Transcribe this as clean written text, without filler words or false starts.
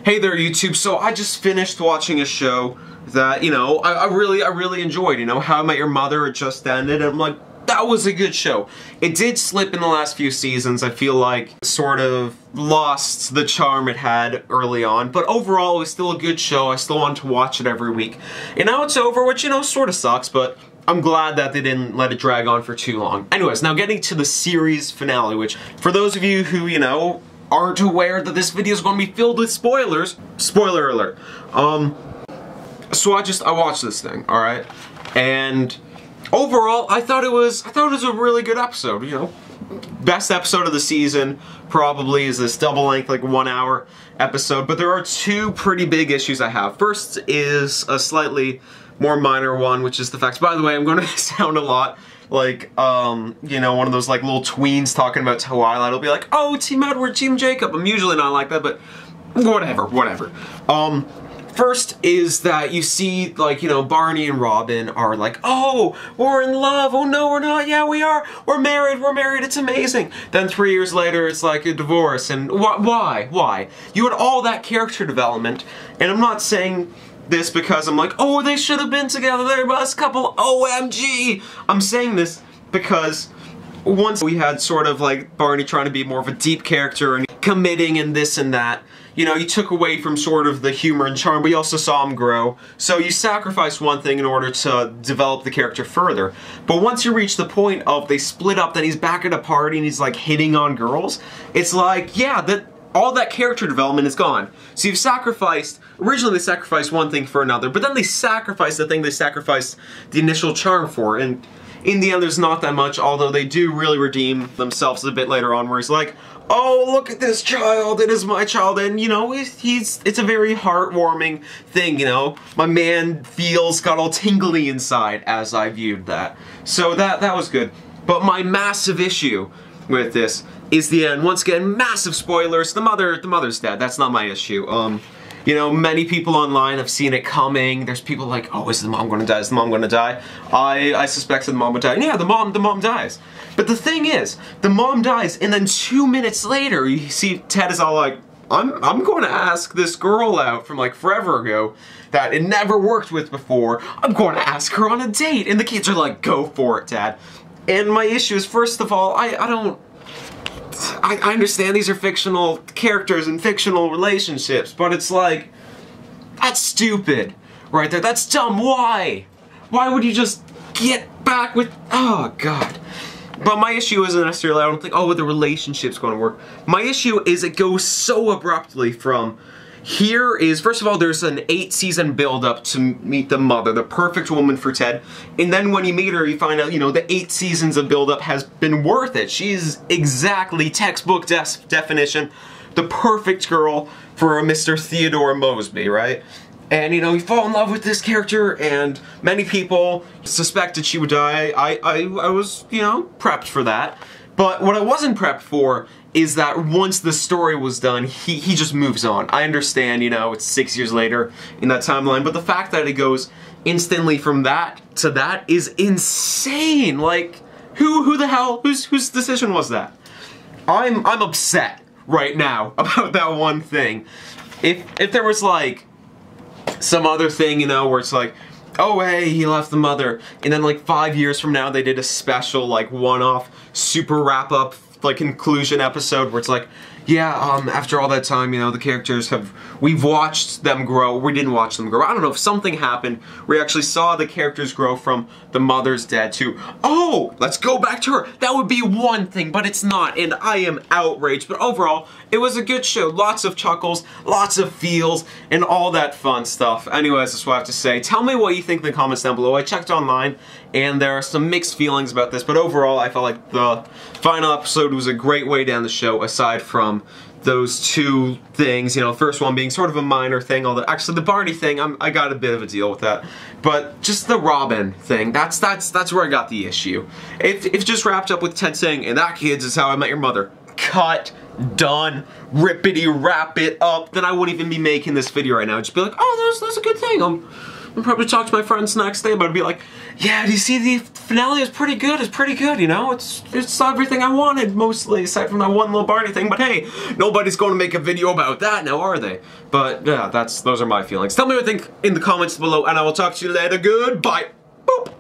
Hey there, YouTube. So I just finished watching a show that, I really enjoyed. How I Met Your Mother, it just ended, and I'm like, that was a good show. It did slip in the last few seasons. I feel like sort of lost the charm it had early on, but overall it was still a good show. I still want to watch it every week. And now it's over, which, sort of sucks, but I'm glad that they didn't let it drag on for too long. Anyways, now getting to the series finale, which, for those of you who, aren't aware that this video is going to be filled with spoilers, spoiler alert. So I watched this thing, alright? And overall, I thought it was a really good episode, Best episode of the season probably is this double length, like 1 hour episode, but there are two pretty big issues I have. First is a slightly more minor one, which is the fact, by the way, I'm going to sound a lot like, one of those like little tweens talking about Twilight. It'll be like, oh, Team Edward, Team Jacob. I'm usually not like that, but whatever. First is that you see, like, Barney and Robin are like, oh, we're in love, oh no, we're not, yeah, we are, we're married, it's amazing. Then 3 years later, it's like a divorce, and why? You had all that character development, and I'm not saying this because I'm like, oh, they should have been together, they're the best couple, OMG! I'm saying this because once we had sort of like Barney trying to be more of a deep character and committing and this and that, you took away from sort of the humor and charm, but you also saw him grow. So you sacrificed one thing in order to develop the character further. But once you reach the point of they split up, then he's back at a party and he's like hitting on girls, it's like, yeah, all that character development is gone. So you've sacrificed, originally they sacrificed one thing for another, but then they sacrificed the thing they sacrificed the initial charm for, and in the end there's not that much, although they do really redeem themselves a bit later on where he's like, oh, look at this child, it is my child, and it's a very heartwarming thing, My man got all tingly inside as I viewed that. So that was good. But my massive issue with this is the end. Once again, massive spoilers. The mother's dead. That's not my issue. Many people online have seen it coming. There's people like, oh, is the mom gonna die? Is the mom gonna die? I suspected the mom would die. And yeah, the mom dies. But the thing is, the mom dies, and then 2 minutes later, you see Ted is all like, I'm going to ask this girl out from like forever ago that it never worked with before. I'm going to ask her on a date. And the kids are like, go for it, Dad. And my issue is, first of all, I understand these are fictional characters and fictional relationships, but it's like, that's stupid right there. That's dumb. Why? Why would you just get back with, oh God. But my issue isn't necessarily, I don't think, oh, the relationship's going to work. My issue is it goes so abruptly from, here is, first of all, there's an 8-season build-up to meet the mother, the perfect woman for Ted. And then when you meet her, you find out, the 8 seasons of build-up has been worth it. She's exactly textbook definition, the perfect girl for a Mr. Theodore Mosby, right? And, you fall in love with this character, and many people suspected she would die. I was, prepped for that. But what I wasn't prepped for is that once the story was done, he just moves on. I understand, it's 6 years later in that timeline, but the fact that it goes instantly from that to that is insane. Like, who the hell, whose decision was that? I'm upset right now about that one thing. If there was like some other thing, where it's like, oh hey, he left the mother, and then like 5 years from now they did a special like one-off super wrap-up like conclusion episode where it's like, yeah, after all that time, the characters we've watched them grow. We didn't watch them grow. I don't know if something happened. We actually saw the characters grow from the mother's dead to, oh, let's go back to her. That would be one thing, but it's not, and I am outraged. But overall, it was a good show. Lots of chuckles, lots of feels, and all that fun stuff. Anyways, that's what I have to say. Tell me what you think in the comments down below. I checked online, and there are some mixed feelings about this, but overall, I felt like the final episode was a great way down the show, aside from those two things, first one being sort of a minor thing, although actually the Barney thing, I got a bit of a deal with that. But just the Robin thing, that's where I got the issue. If it just wrapped up with Ted saying, and that, kids, is how I met your mother, cut, done, rippity wrap it up, then I wouldn't even be making this video right now. I'd just be like, oh, that's a good thing. I'll probably talk to my friends next day, but I'd be like, yeah, do you see the finale is pretty good, you know? It's everything I wanted, mostly, aside from that one little Barney thing, but hey, nobody's going to make a video about that now, are they? But yeah, those are my feelings. Tell me what you think in the comments below, and I will talk to you later. Goodbye. Boop.